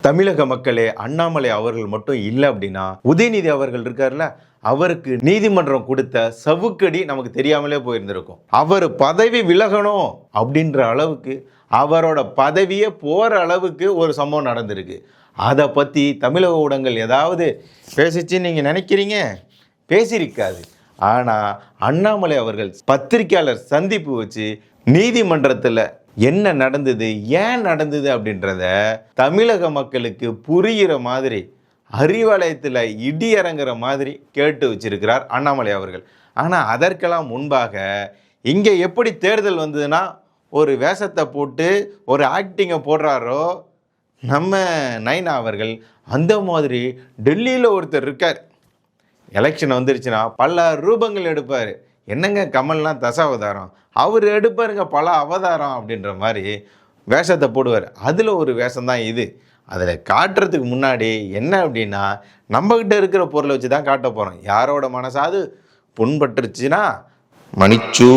தமிழக மக்களே, அண்ணாமலை அவர்கள் மட்டும் இல்லை அப்படின்னா உதயநிதி அவர்கள் இருக்காருல்ல, அவருக்கு நீதிமன்றம் கொடுத்த சவுக்கடி நமக்கு தெரியாமலே போயிருந்திருக்கும். அவர் பதவி விலகணும் அப்படின்ற அளவுக்கு, அவரோட பதவியே போற அளவுக்கு ஒரு சம்பவம் நடந்திருக்கு. அதை பற்றி தமிழக ஊடகங்கள் ஏதாவது பேசிச்சு நீங்கள் நினைக்கிறீங்க? பேசியிருக்காது. ஆனால் அண்ணாமலை அவர்கள் பத்திரிகையாளர் சந்திப்பு வச்சு நீதிமன்றத்தில் என்ன நடந்தது, ஏன் நடந்தது அப்படின்றத தமிழக மக்களுக்கு புரிகிற மாதிரி, அறிவாலயத்தில் இடி இறங்குற மாதிரி கேட்டு வச்சிருக்கிறார் அண்ணாமலை அவர்கள். ஆனால் அதற்கெல்லாம் முன்பாக இங்கே எப்படி தேர்தல் வந்ததுன்னா ஒரு வேஷத்தை போட்டு ஒரு ஆக்டிங்கை போடுறாரோ நம்ம நைனா அவர்கள், அந்த மாதிரி டெல்லியில் ஒருத்தர் இருக்கார், எலெக்ஷன் வந்துருச்சுன்னா பல ரூபங்கள் எடுப்பார். என்னங்க கமல்னால் தசாவதாரம், அவர் எடுப்பாருங்க பல அவதாரம் அப்படின்ற மாதிரி வேஷத்தை போடுவார். அதில் ஒரு வேஷம்தான் இது. அதில் காட்டுறதுக்கு முன்னாடி என்ன அப்படின்னா, நம்மக்கிட்ட இருக்கிற பொருளை வச்சு தான் காட்ட போகிறோம். யாரோட மனசாவது புண்பட்டுருச்சுன்னா மன்னிச்சு.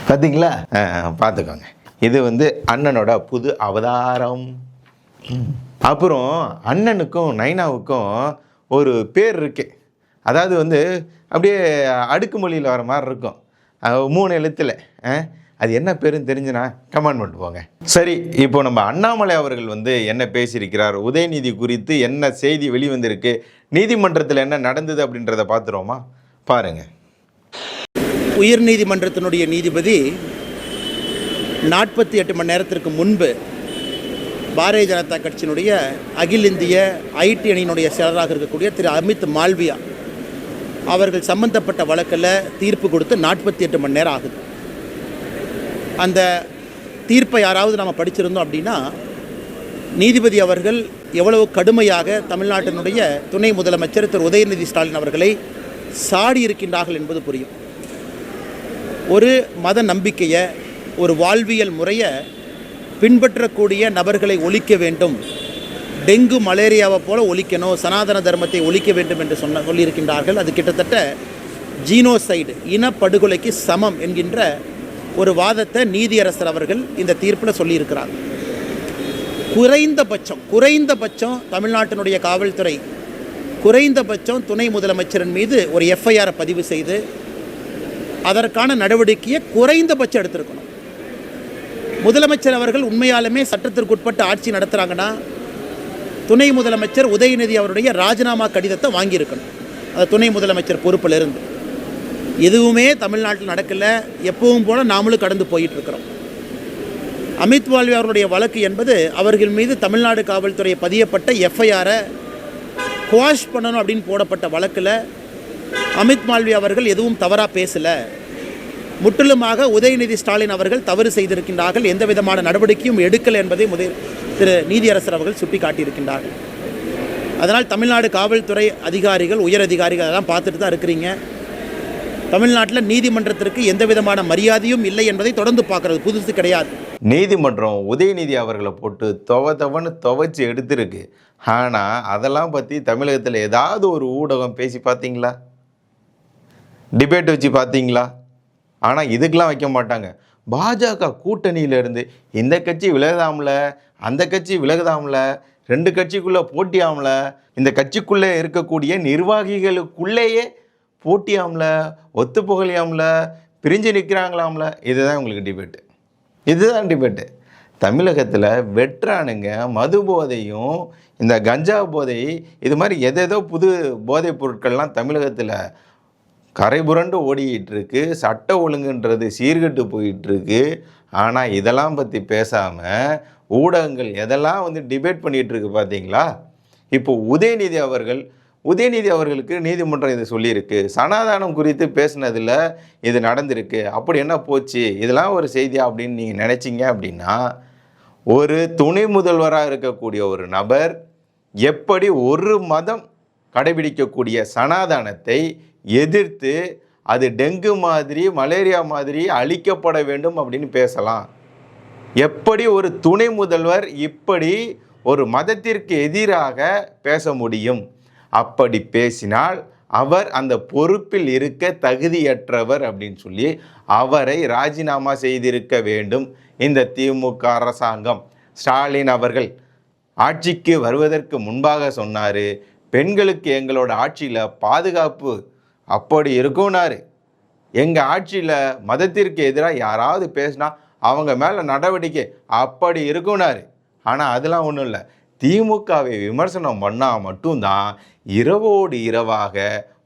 பார்த்தீங்களா? பார்த்துக்கோங்க. இது அண்ணனோட புது அவதாரம். அப்புறம் அண்ணனுக்கும் நைனாவுக்கும் ஒரு பேர் இருக்கு. அதாவது அப்படியே அடுக்குமொழியில் வர மாதிரி இருக்கும், 3 எழுத்தில். அது என்ன பேருன்னு தெரிஞ்சுனா கமெண்ட் பண்ணிட்டு போங்க. சரி, இப்போ நம்ம அண்ணாமலை அவர்கள் என்ன பேசியிருக்கிறார், உதயநிதி குறித்து என்ன செய்தி வெளிவந்திருக்கு, நீதிமன்றத்தில் என்ன நடந்தது அப்படின்றத பார்த்துருவோமா? பாருங்கள். உயர்நீதிமன்றத்தினுடைய நீதிபதி 48 மணி நேரத்திற்கு முன்பு பாரதிய ஜனதா கட்சியினுடைய அகில இந்திய ஐடி அணியினுடைய செயலராக இருக்கக்கூடிய திரு அமித் மால்வியா அவர்கள் சம்பந்தப்பட்ட வழக்கில் தீர்ப்பு கொடுத்து 48 மணி நேரம் ஆகுது. அந்த தீர்ப்பை யாராவது நாம் படிச்சிருந்தோம் அப்படின்னா, நீதிபதி அவர்கள் எவ்வளவு கடுமையாக தமிழ்நாட்டினுடைய துணை முதலமைச்சர் திரு உதயநிதி ஸ்டாலின் அவர்களை சாடி இருக்கின்றார்கள் என்பது புரியும். ஒரு மத நம்பிக்கையை, ஒரு வாழ்வியல் முறையை பின்பற்றக்கூடிய நபர்களை ஒழிக்க வேண்டும், டெங்கு மலேரியாவை போல ஒழிக்கணும், சனாதன தர்மத்தை ஒழிக்க வேண்டும் என்று சொல்லியிருக்கின்றார்கள். அது கிட்டத்தட்ட ஜீனோசைடு, இனப்படுகொலைக்கு சமம் என்கின்ற ஒரு வாதத்தை நீதியரசர் அவர்கள் இந்த தீர்ப்பில் சொல்லியிருக்கிறார். குறைந்தபட்சம் தமிழ்நாட்டினுடைய காவல்துறை குறைந்தபட்சம் துணை முதலமைச்சரின் மீது ஒரு எஃப்ஐஆரை பதிவு செய்து அதற்கான நடவடிக்கையை குறைந்தபட்சம் எடுத்திருக்கணும். முதலமைச்சர் அவர்கள் உண்மையாலுமே சட்டத்திற்குட்பட்ட ஆட்சி நடத்துகிறாங்கன்னா, துணை முதலமைச்சர் உதயநிதி அவருடைய ராஜினாமா கடிதத்தை வாங்கியிருக்கணும். அந்த துணை முதலமைச்சர் பொறுப்பில் இருந்து எதுவுமே தமிழ்நாட்டில் நடக்கலை. எப்பவும் போல நாமளும் கடந்து போயிட்டுருக்கிறோம். அமித் மால்வியா அவருடைய வழக்கு என்பது அவர்கள் மீது தமிழ்நாடு காவல்துறை பதியப்பட்ட எஃப்ஐஆரை குவாஷ் பண்ணணும் அப்படின்னு போடப்பட்ட வழக்கில் அமித் மால்வியா அவர்கள் எதுவும் தவறாக பேசலை, முற்றிலுமாக உதயநிதி ஸ்டாலின் அவர்கள் தவறு செய்திருக்கின்றார்கள், எந்த விதமான நடவடிக்கையும் எடுக்கலை என்பதை திரு நீதியரசர் அவர்கள் சுட்டி காட்டியிருக்கின்றார்கள். அதனால் தமிழ்நாடு காவல்துறை அதிகாரிகள், உயர் அதிகாரிகள் அதெல்லாம் பார்த்துட்டு தான் இருக்கிறீங்க. தமிழ்நாட்டில் நீதிமன்றத்திற்கு எந்த விதமான மரியாதையும் இல்லை என்பதை தொடர்ந்து பார்க்குறது புதுசு கிடையாது. நீதிமன்றம் உதயநிதி அவர்களை போட்டு தவன்னு துவைச்சி எடுத்திருக்கு. ஆனால் அதெல்லாம் பற்றி தமிழகத்தில் ஏதாவது ஒரு ஊடகம் பேசி பார்த்தீங்களா? டிபேட் வச்சு பார்த்தீங்களா? ஆனால் இதுக்கெலாம் வைக்க மாட்டாங்க. பாஜக கூட்டணியிலேருந்து இந்த கட்சி விலகுதாமல, அந்த கட்சி விலகுதாமல, 2 கட்சிக்குள்ளே போட்டியாமல, இந்த கட்சிக்குள்ளே இருக்கக்கூடிய நிர்வாகிகளுக்குள்ளேயே போட்டியாமல, ஒத்து புகழியாமல, பிரிஞ்சு நிற்கிறாங்களாம்ல. இதுதான் உங்களுக்கு டிபேட்டு. இதுதான் டிபேட்டு. தமிழகத்தில் வெற்றானுங்க மது போதையும் இந்த கஞ்சா போதை, இது மாதிரி எதேதோ புது போதைப் பொருட்கள்லாம் தமிழகத்தில் கரை புரண்டு ஓடிக்கிட்டு இருக்கு. சட்ட ஒழுங்குன்றது சீர்கெட்டு போயிட்டுருக்கு. ஆனால் இதெல்லாம் பற்றி பேசாமல் ஊடகங்கள் எதெல்லாம் டிபேட் பண்ணிகிட்டு இருக்கு பார்த்தீங்களா? இப்போ உதயநிதி அவர்களுக்கு நீதிமன்றம் இது சொல்லியிருக்கு. சனாதானம் குறித்து பேசினதில் இது நடந்திருக்கு. அப்படி என்ன போச்சு, இதெல்லாம் ஒரு செய்தியா அப்படின்னு நீங்கள் நினச்சிங்க அப்படின்னா, ஒரு துணை முதல்வராக இருக்கக்கூடிய ஒரு நபர் எப்படி ஒரு மதம் கடைபிடிக்கக்கூடிய சனாதானத்தை எதிர்த்து அது டெங்கு மாதிரி மலேரியா மாதிரி அழிக்கப்பட வேண்டும் அப்படின்னு பேசலாம். எப்படி ஒரு துணை முதல்வர் இப்படி ஒரு மதத்திற்கு எதிராக பேச முடியும்? அப்படி பேசினால் அவர் அந்த பொறுப்பில் இருக்க தகுதியற்றவர் அப்படின்னு சொல்லி அவரை ராஜினாமா செய்திருக்க வேண்டும் இந்த திமுக அரசாங்கம். ஸ்டாலின் அவர்கள் ஆட்சிக்கு வருவதற்கு முன்பாக சொன்னார், பெண்களுக்கு எங்களோட ஆட்சியில் பாதுகாப்பு அப்படி இருக்கும்னாரு. எங்கள் ஆட்சியில் மதத்திற்கு எதிராக யாராவது பேசினா அவங்க மேலே நடவடிக்கை அப்படி இருக்கும்னாரு. ஆனால் அதெல்லாம் ஒன்றும் இல்லை. திமுகவை விமர்சனம் பண்ணால் மட்டும்தான் இரவோடு இரவாக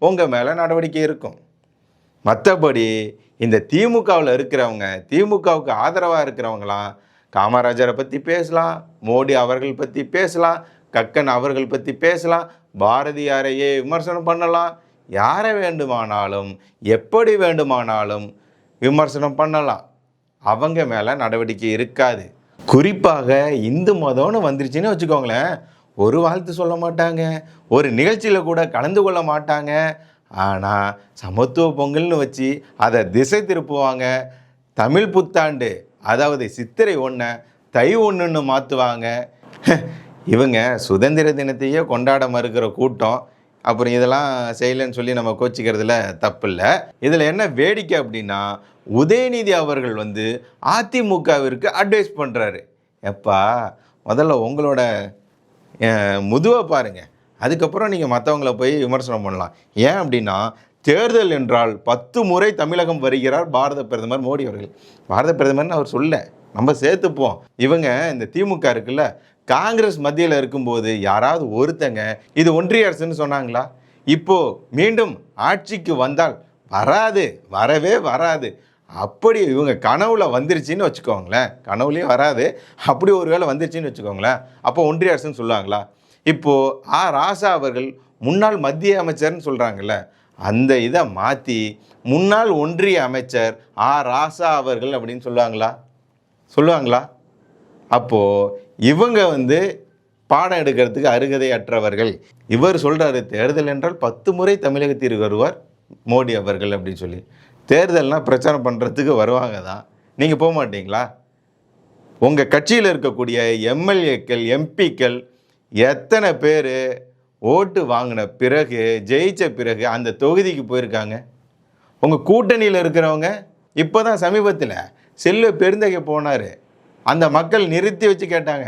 உங்கள் மேலே நடவடிக்கை இருக்கும். மற்றபடி இந்த திமுகவில் இருக்கிறவங்க, திமுகவுக்கு ஆதரவாக இருக்கிறவங்களாம் காமராஜரை பற்றி பேசலாம், மோடி அவர்கள் பற்றி பேசலாம், கக்கன் அவர்கள் பற்றி பேசலாம், பாரதியாரையே விமர்சனம் பண்ணலாம், யாரை வேண்டுமானாலும் எப்படி வேண்டுமானாலும் விமர்சனம் பண்ணலாம். அவங்க மேலே நடவடிக்கை இருக்காது. குறிப்பாக இந்து மதம்னு வந்துருச்சுன்னு வச்சுக்கோங்களேன், ஒரு வாழ்த்து சொல்ல மாட்டாங்க, ஒரு நிகழ்ச்சியில் கூட கலந்து கொள்ள மாட்டாங்க. ஆனால் சமத்துவ பொங்கல்னு வச்சு அதை திசை திருப்புவாங்க. தமிழ் புத்தாண்டு அதாவது சித்திரை 1 தை 1ன்னு மாற்றுவாங்க. இவங்க சுதந்திர தினத்தையே கொண்டாட மறுக்கிற கூட்டம். அப்புறம் இதெல்லாம் செய்யலைன்னு சொல்லி நம்ம கோச்சிக்கிறதுல தப்பு இல்லை. இதில் என்ன வேடிக்கை அப்படின்னா, உதயநிதி அவர்கள் அதிமுகவிற்கு அட்வைஸ் பண்ணுறாரு. எப்பா முதல்ல உங்களோட முதுவை பாருங்கள், அதுக்கப்புறம் நீங்கள் மற்றவங்கள போய் விமர்சனம் பண்ணலாம். ஏன் அப்படின்னா, தேர்தல் என்றால் 10 முறை தமிழகம் வருகிறார் பாரத பிரதமர் மோடி அவர்கள். பாரத பிரதமர்னு அவர் சொல்ல, நம்ம சேர்த்துப்போம். இவங்க இந்த திமுக இருக்குல்ல, காங்கிரஸ் மத்தியில் இருக்கும்போது யாராவது ஒருத்தங்க இது ஒன்றிய அரசுன்னு சொன்னாங்களா? இப்போது மீண்டும் ஆட்சிக்கு வந்தால் வராது, வரவே வராது. அப்படி இவங்க கனவுல வந்துருச்சின்னு வச்சுக்கோங்களேன், கனவுலேயும் வராது, அப்படி ஒரு வேளை வந்துருச்சின்னு வச்சுக்கோங்களேன், அப்போ ஒன்றிய அரசுன்னு சொல்லுவாங்களா? இப்போது ராசா அவர்கள் முன்னாள் மத்திய அமைச்சர்னு சொல்கிறாங்கல்ல, அந்த இதை மாற்றி முன்னாள் ஒன்றிய அமைச்சர் ராசா அவர்கள் அப்படின்னு சொல்லுவாங்களா? அப்போது இவங்க பாடம் எடுக்கிறதுக்கு அருகதை அற்றவர்கள். இவர் சொல்கிறாரு, தேர்தல் என்றால் 10 முறை தமிழகத்திற்கு வருவார் மோடி அவர்கள் அப்படின்னு சொல்லி. தேர்தல்னால் பிரச்சாரம் பண்ணுறதுக்கு வருவாங்க தான், நீங்கள் போக மாட்டீங்களா? உங்கள் கட்சியில் இருக்கக்கூடிய எம்எல்ஏக்கள் எம்பிக்கள் எத்தனை பேர் ஓட்டு வாங்கின பிறகு ஜெயித்த பிறகு அந்த தொகுதிக்கு போயிருக்காங்க? உங்கள் கூட்டணியில் இருக்கிறவங்க இப்போ தான் சமீபத்தில் செல்வ பெருந்தகை போனார், அந்த மக்கள் நிறுத்தி வச்சு கேட்டாங்க,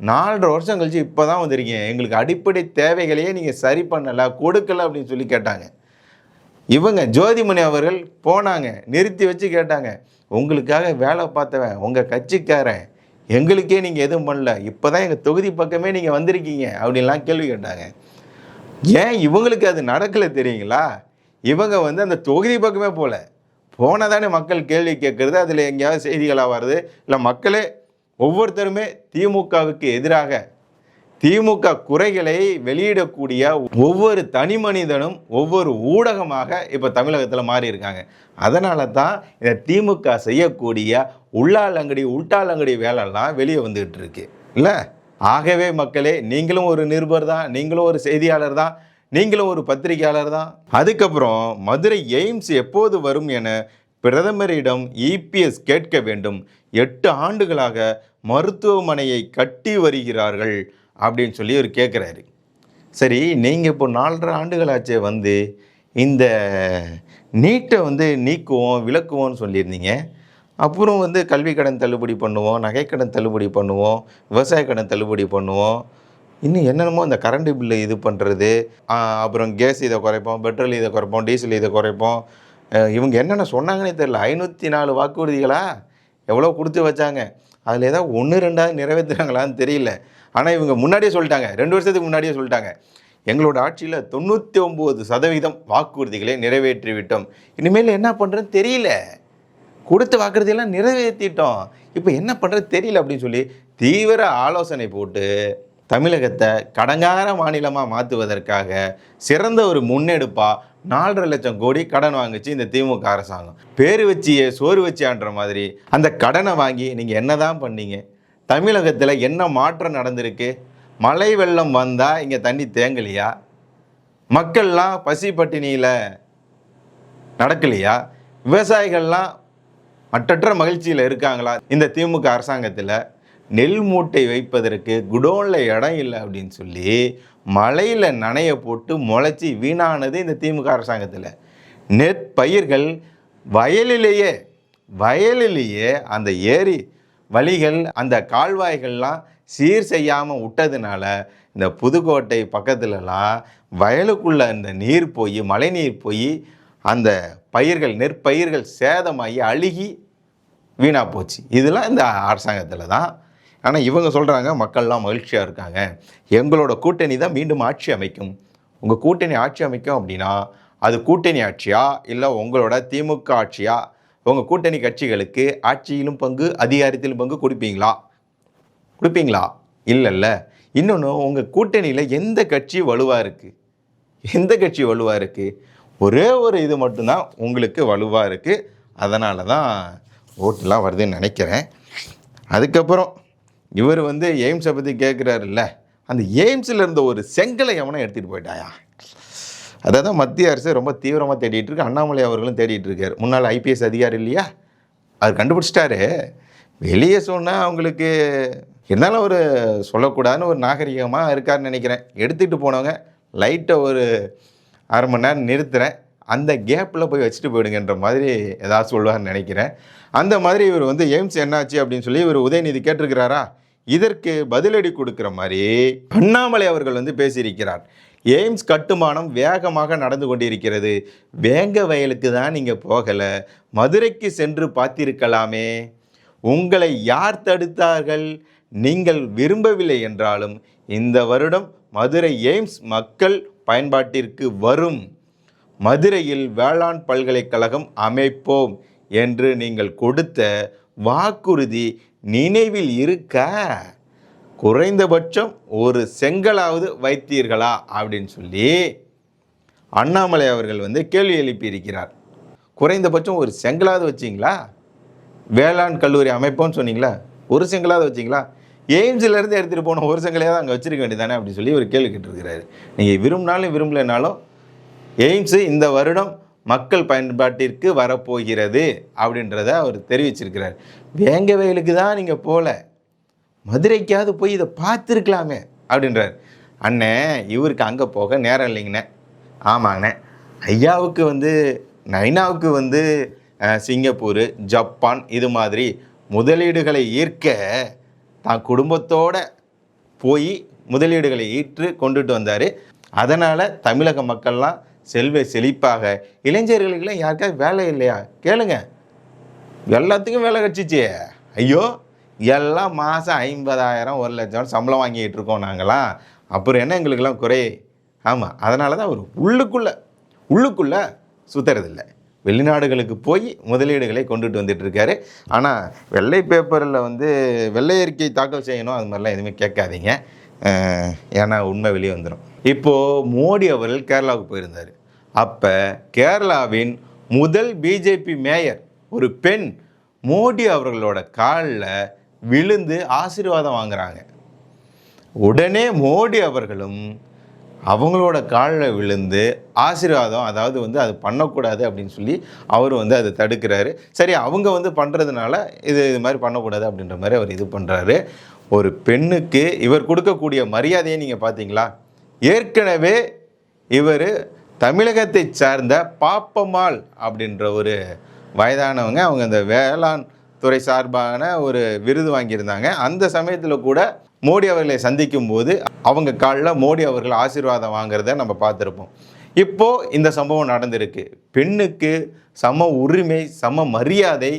4.5 வருஷம் கழிச்சு இப்போ தான் வந்திருக்கீங்க, எங்களுக்கு அடிப்படை தேவைகளையே நீங்கள் சரி பண்ணலை கொடுக்கல அப்படின்னு சொல்லி கேட்டாங்க. இவங்க ஜோதிமணி அவர்கள் போனாங்க, நிறுத்தி வச்சு கேட்டாங்க, உங்களுக்காக வேலை பார்த்தவன் உங்கள் கட்சிக்காரன், எங்களுக்கே நீங்கள் எதுவும் பண்ணல, இப்போ தான் எங்கள் தொகுதி பக்கமே நீங்கள் வந்திருக்கீங்க அப்படின்லாம் கேள்வி கேட்டாங்க. ஏன் இவங்களுக்கு அது நடக்கலை தெரியுங்களா? இவங்க அந்த தொகுதி பக்கமே போனால் தானே மக்கள் கேள்வி கேட்குறது, அதில் எங்கேயாவது செய்திகளாக வருது, இல்லை மக்களே ஒவ்வொருத்தருமே திமுகவுக்கு எதிராக திமுக குறைகளை வெளியிடக்கூடிய ஒவ்வொரு தனி மனிதனும் ஒவ்வொரு ஊடகமாக இப்போ தமிழகத்தில் மாறி இருக்காங்க. அதனால தான் இந்த திமுக செய்யக்கூடிய உள்டாலங்கடி வேலைலாம் வெளியே வந்துகிட்டு இருக்கு இல்லை? ஆகவே மக்களே, நீங்களும் ஒரு நிருபர் தான், நீங்களும் ஒரு செய்தியாளர் தான், நீங்களும் ஒரு பத்திரிகையாளர் தான். அதுக்கப்புறம் மதுரை எய்ம்ஸ் எப்போது வரும் என பிரதமரிடம் இபிஎஸ் கேட்க வேண்டும். 8 ஆண்டுகளாக மருத்துவமனையை கட்டி வருகிறார்கள் அப்படின்னு சொல்லி அவர் கேட்குறாரு. சரி, நீங்கள் இப்போ 4.5 ஆண்டுகளாச்சே இந்த நீட்டை நீக்குவோம் விலக்குவோம்னு சொல்லியிருந்தீங்க. அப்புறம் கல்வி கடன் தள்ளுபடி பண்ணுவோம், நகைக்கடன் தள்ளுபடி பண்ணுவோம், விவசாய கடன் தள்ளுபடி பண்ணுவோம், இன்னும் என்னென்னமோ இந்த கரண்ட் பில்லு இது பண்ணுறது, அப்புறம் கேஸ் இதை குறைப்போம், பெட்ரோல் இதை குறைப்போம், டீசல் இதை குறைப்போம். இவங்க என்னென்ன சொன்னாங்கன்னே தெரியல. 504 வாக்குறுதிகளா எவ்வளோ கொடுத்து வச்சாங்க, அதில் ஏதாவது 1-2 நிறைவேற்றுறாங்களான்னு தெரியல. ஆனால் இவங்க முன்னாடியே சொல்லிட்டாங்க, 2 வருஷத்துக்கு முன்னாடியே சொல்லிட்டாங்க, எங்களோட ஆட்சியில் 99% வாக்குறுதிகளை நிறைவேற்றிவிட்டோம், இனிமேல் என்ன பண்ணுறதுன்னு தெரியல, கொடுத்த வாக்குறுதியெல்லாம் நிறைவேற்றிட்டோம், இப்போ என்ன பண்ணுறது தெரியல அப்படின்னு சொல்லி தீவிர ஆலோசனை போட்டு தமிழகத்தை கடங்கார மாநிலமாக மாற்றுவதற்காக சிறந்த ஒரு முன்னெடுப்பாக 4.5 லட்சம் கோடி கடன் வாங்குச்சு இந்த திமுக அரசாங்கம். பேர் வச்சியே சோறு வச்சியான்ற மாதிரி அந்த கடனை வாங்கி நீங்கள் என்ன தான் பண்ணீங்க? தமிழகத்தில் என்ன மாற்றம் நடந்திருக்கு? மழை வெள்ளம் வந்தால் இங்கே தண்ணி தேங்கலையா? மக்கள்லாம் பசி பட்டினியில் நடக்கலையா? விவசாயிகள்லாம் மற்றற்ற மகிழ்ச்சியில் இருக்காங்களா? இந்த திமுக அரசாங்கத்தில் நெல் மூட்டை வைப்பதற்கு குடோனில் இடம் இல்லை அப்படின்னு சொல்லி மழையில் நனைய போட்டு முளைச்சி வீணானது இந்த திமுக அரசாங்கத்தில். நெற்பயிர்கள் வயலிலேயே அந்த ஏரி வழிகள் அந்த கால்வாய்கள்லாம் சீர் செய்யாமல் விட்டதுனால இந்த புதுக்கோட்டை பக்கத்துலலாம் வயலுக்குள்ளே இந்த நீர் போய் மழை நீர் போய் அந்த நெற்பயிர்கள் சேதமாகி அழுகி வீணாக போச்சு. இதெல்லாம் இந்த அரசாங்கத்தில் தான். ஆனால் இவங்க சொல்கிறாங்க மக்கள்லாம் மகிழ்ச்சியாக இருக்காங்க, எங்களோட கூட்டணி தான் மீண்டும் ஆட்சி அமைக்கும். உங்கள் கூட்டணி ஆட்சி அமைக்கும் அப்படின்னா அது கூட்டணி ஆட்சியா இல்லை உங்களோட திமுக ஆட்சியா? உங்கள் கூட்டணி கட்சிகளுக்கு ஆட்சியிலும் பங்கு அதிகாரத்திலும் பங்கு கொடுப்பீங்களா? இல்லைல்ல. இன்னொன்று, உங்கள் கூட்டணியில் எந்த கட்சி வலுவாக இருக்குது? ஒரே ஒரு இது மட்டும்தான் உங்களுக்கு வலுவாக இருக்குது. அதனால தான் ஓட்டுலாம் வருதுன்னு நினைக்கிறேன். அதுக்கப்புறம் இவர் எய்ம்ஸை பற்றி கேட்குறாருல்ல, அந்த எய்ம்ஸில் இருந்த ஒரு செங்கலை எவனை எடுத்துகிட்டு போயிட்டாயா? அதை தான் மத்திய அரசு ரொம்ப தீவிரமாக தேடிட்டு இருக்கு. அண்ணாமலை அவர்களும் தேடிட்டு இருக்கார். முன்னாள் ஐபிஎஸ் அதிகாரி இல்லையா, அவர் கண்டுபிடிச்சிட்டாரு. வெளியே சொன்னால் அவங்களுக்கு இருந்தாலும் ஒரு சொல்லக்கூடாதுன்னு ஒரு நாகரிகமாக இருக்காருன்னு நினைக்கிறேன். எடுத்துகிட்டு போனவங்க லைட்டை ஒரு அரை மணி நேரம் நிறுத்துகிறேன், அந்த கேப்பில் போய் வச்சுட்டு போயிடுங்கன்ற மாதிரி ஏதாவது சொல்லுவார்னு நினைக்கிறேன். அந்த மாதிரி இவர் எய்ம்ஸ் என்னாச்சு அப்படின்னு சொல்லி இவர் உதயநிதி கேட்டிருக்கிறாரா? இதற்கு பதிலடி கொடுக்குற மாதிரி அண்ணாமலை அவர்கள் பேசியிருக்கிறார். எய்ம்ஸ் கட்டுமானம் வேகமாக நடந்து கொண்டிருக்கிறது, வேங்க வயலுக்கு தான் நீங்கள் போகலை, மதுரைக்கு சென்று பார்த்திருக்கலாமே, உங்களை யார் தடுத்தார்கள்? நீங்கள் விரும்பவில்லை என்றாலும் இந்த வருடம் மதுரை எய்ம்ஸ் மக்கள் பயன்பாட்டிற்கு வரும், மதுரையில் வேளாண் பல்கலைக்கழகம் அமைப்போம் என்று நீங்கள் கொடுத்த வாக்குறுதி நினைவில் இருக்க, குறைந்தபட்சம் ஒரு செங்கலாவது வைத்தீர்களா அப்படின்னு சொல்லி அண்ணாமலை அவர்கள் கேள்வி எழுப்பியிருக்கிறார். குறைந்தபட்சம் ஒரு செங்கலாவது வச்சிங்களா? வேளாண் கல்லூரி அமைப்போம்னு சொன்னீங்களா, ஒரு செங்கலாவது வச்சிங்களா? எய்ம்ஸ்லேருந்து எடுத்துகிட்டு போன ஒரு செங்கலையாவது அங்கே வச்சிருக்க வேண்டியதானே அப்படின்னு சொல்லி ஒரு கேள்வி கேட்டிருக்கிறாரு. நீங்கள் விரும்பினாலும் விரும்பலைனாலும் எய்ம்ஸு இந்த வருடம் மக்கள் பயன்பாட்டிற்கு வரப்போகிறது அப்படின்றத அவர் தெரிவிச்சிருக்கிறார். வேங்க வயலுக்கு தான் நீங்கள் போகல, மதுரைக்காவது போய் இதை பார்த்துருக்கலாமே அப்படின்றார். அண்ணே, இவருக்கு அங்கே போக நேரம் இல்லைங்கண்ணே. ஆமாங்கண்ணே, ஐயாவுக்கு நைனாவுக்கு சிங்கப்பூர், ஜப்பான் இது மாதிரி முதலீடுகளை ஈர்க்க தான் குடும்பத்தோடு போய் முதலீடுகளை ஈற்று கொண்டுட்டு வந்தார். அதனால் தமிழக மக்கள்லாம் செல்வ செழிப்பாக, இளைஞர்களுக்கெல்லாம் யாருக்காவது வேலை இல்லையா கேளுங்க, எல்லாத்துக்கும் வேலை கிடச்சிச்சு. ஐயோ, எல்லாம் மாதம் 50,000 1,00,000 சம்பளம் வாங்கிட்டு இருக்கோம் நாங்களாம், அப்புறம் என்ன எங்களுக்கெல்லாம் குறை? ஆமாம், அதனால தான் அவர் உள்ளுக்குள்ளே சுற்றுறதில்லை, வெளிநாடுகளுக்கு போய் முதலீடுகளை கொண்டுட்டு வந்துட்டு இருக்காரு. ஆனால் வெள்ளை பேப்பரில் வெள்ளை அறிக்கை தாக்கல் செய்யணும் அது மாதிரிலாம் எதுவுமே கேட்காதீங்க, ஏன்னா உண்மை வெளியே வந்துடும். இப்போது மோடி அவர்கள் கேரளாவுக்கு போயிருந்தார். அப்போ கேரளாவின் முதல் பிஜேபி மேயர் ஒரு பெண் மோடி அவர்களோட காலில் விழுந்து ஆசீர்வாதம் வாங்குறாங்க. உடனே மோடி அவர்களும் அவங்களோட காலில் விழுந்து ஆசீர்வாதம், அதாவது அது பண்ணக்கூடாது அப்படின்னு சொல்லி அவர் அதை தடுக்கிறாரு. சரி, அவங்க பண்ணுறதுனால இது மாதிரி பண்ணக்கூடாது அப்படின்ற மாதிரி அவர் இது பண்ணுறாரு. ஒரு பெண்ணுக்கு இவர் கொடுக்கக்கூடிய மரியாதையை நீங்கள் பார்த்தீங்களா? ஏற்கனவே இவர் தமிழகத்தை சார்ந்த பாப்பம்மாள் அப்படின்ற ஒரு வயதானவங்க, அவங்க அந்த வேளாண் துறை சார்பான ஒரு விருது வாங்கியிருந்தாங்க. அந்த சமயத்தில் கூட மோடி அவர்களை சந்திக்கும் போது அவங்க காலில் மோடி அவர்கள் ஆசீர்வாதம் வாங்குறத நம்ம பார்த்துருப்போம். இப்போது இந்த சம்பவம் நடந்திருக்கு. பெண்ணுக்கு சம உரிமை, சம மரியாதை,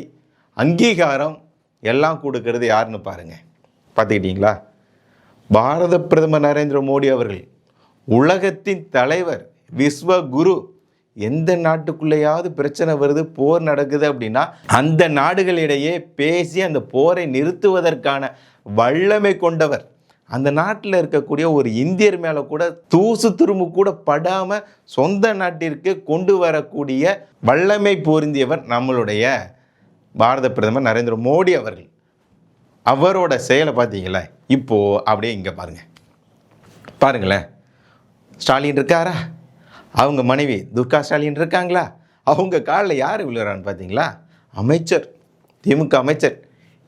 அங்கீகாரம் எல்லாம் கொடுக்கறது யாருன்னு பாருங்கள். பார்த்துக்கிட்டீங்களா? பாரத பிரதமர் நரேந்திர மோடி அவர்கள், உலகத்தின் தலைவர், விஸ்வகுரு. எந்த நாட்டுக்குள்ளேயாவது பிரச்சனை வருது, போர் நடக்குது அப்படின்னா அந்த நாடுகளிடையே பேசி அந்த போரை நிறுத்துவதற்கான வல்லமை கொண்டவர். அந்த நாட்டில் இருக்கக்கூடிய ஒரு இந்தியர் மேலே கூட தூசு துரும்பு கூட படாமல் சொந்த நாட்டிற்கு கொண்டு வரக்கூடிய வல்லமை பொருந்தியவர் நம்மளுடைய பாரத பிரதமர் நரேந்திர மோடி அவர்கள். அவரோட செயலை பார்த்தீங்களா? இப்போது அப்படியே இங்கே பாருங்களேன், ஸ்டாலின் இருக்காரா? அவங்க மனைவி துர்கா ஸ்டாலின் இருக்காங்களா? அவங்க காலில் யார் விழுகிறான்னு பார்த்தீங்களா? அமைச்சர், திமுக அமைச்சர்.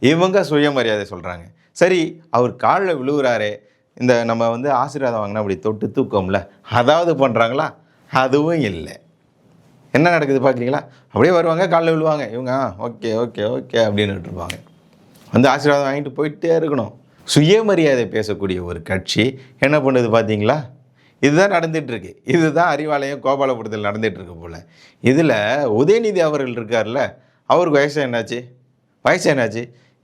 இவங்க சுயமரியாதை சொல்கிறாங்க. சரி, அவர் காலில் விழுகிறாரே, இந்த நம்ம வந்து ஆசீர்வாதம் வாங்கினா அப்படி தொட்டு தூக்கம்ல, அதாவது பண்ணுறாங்களா? அதுவும் இல்லை. என்ன நடக்குது பார்க்குறீங்களா? அப்படியே வருவாங்க, காலில் விழுவாங்க. இவங்க ஓகே ஓகே ஓகே அப்படின்னு இருப்பாங்க. வந்து ஆசீர்வாதம் வாங்கிட்டு போயிட்டே இருக்கணும். சுயமரியாதை பேசக்கூடிய ஒரு கட்சி என்ன பண்ணுது பார்த்தீங்களா? இதுதான் நடந்துகிட்ருக்கு. இதுதான் அறிவாலயம் கோபாலபுரத்தில் நடந்துகிட்ருக்கு போல். இதில் உதயநிதி அவர்கள் இருக்கார்ல, அவருக்கு வயசு என்னாச்சு?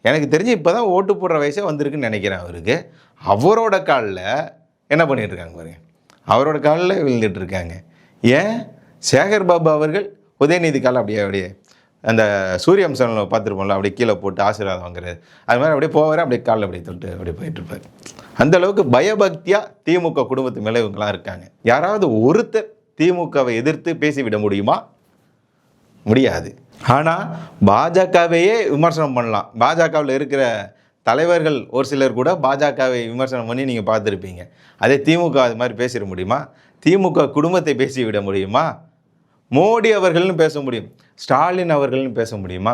எனக்கு தெரிஞ்சு இப்போ தான் ஓட்டு போடுற வயசே வந்திருக்குன்னு நினைக்கிறேன் அவருக்கு. அவரோட காலில் என்ன பண்ணிகிட்ருக்காங்க பாருங்க, அவரோட காலில் விழுந்துட்டுருக்காங்க. ஏன்? சேகர் பாபு அவர்கள் உதயநிதி காலில் அப்படியே அந்த சூரியவம்சம் பார்த்துருப்போம்ல, அப்படியே கீழே போட்டு ஆசீர்வாதம் வாங்குறது, அது மாதிரி அப்படியே போவார், அப்படியே காலில் அப்படியே தொட்டு அப்படியே போயிட்டுருப்பார். அந்த அளவுக்கு பயபக்தியாக திமுக குடும்பத்து மேலே இவங்களாம் இருக்காங்க. யாராவது ஒருத்தர் திமுகவை எதிர்த்து பேசிவிட முடியுமா? முடியாது. ஆனால் பாஜகவையே விமர்சனம் பண்ணலாம். பாஜகவில் இருக்கிற தலைவர்கள் ஒரு சிலர் கூட பாஜகவை விமர்சனம் பண்ணி நீங்கள் பார்த்துருப்பீங்க. அதே திமுக அது மாதிரி பேசிட முடியுமா? திமுக குடும்பத்தை பேசிவிட முடியுமா? மோடி அவர்கள்னு பேச முடியும், ஸ்டாலின் அவர்கள்னு பேச முடியுமா?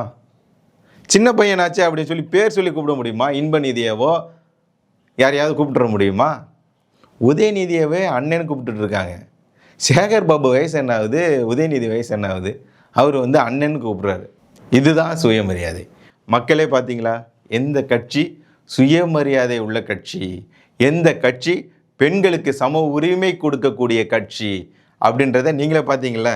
சின்ன பையனாச்சே அப்படின்னு சொல்லி பேர் சொல்லி கூப்பிட முடியுமா? இன்பநிதியவோ யாரையாவது கூப்பிட்டுற முடியுமா? உதயநிதியவே அண்ணன்னு கூப்பிட்டுட்டு இருக்காங்க. சேகர் பாபு வயசு என்ன ஆகுது, உதயநிதி வயசு என்ன ஆகுது, அவர் வந்து அண்ணன்னு கூப்பிட்றாரு. இதுதான் சுயமரியாதை. மக்களே பார்த்தீங்களா? எந்த கட்சி சுயமரியாதை உள்ள கட்சி, எந்த கட்சி பெண்களுக்கு சம உரிமை கொடுக்கக்கூடிய கட்சி அப்படின்றத நீங்களே பார்த்தீங்களா?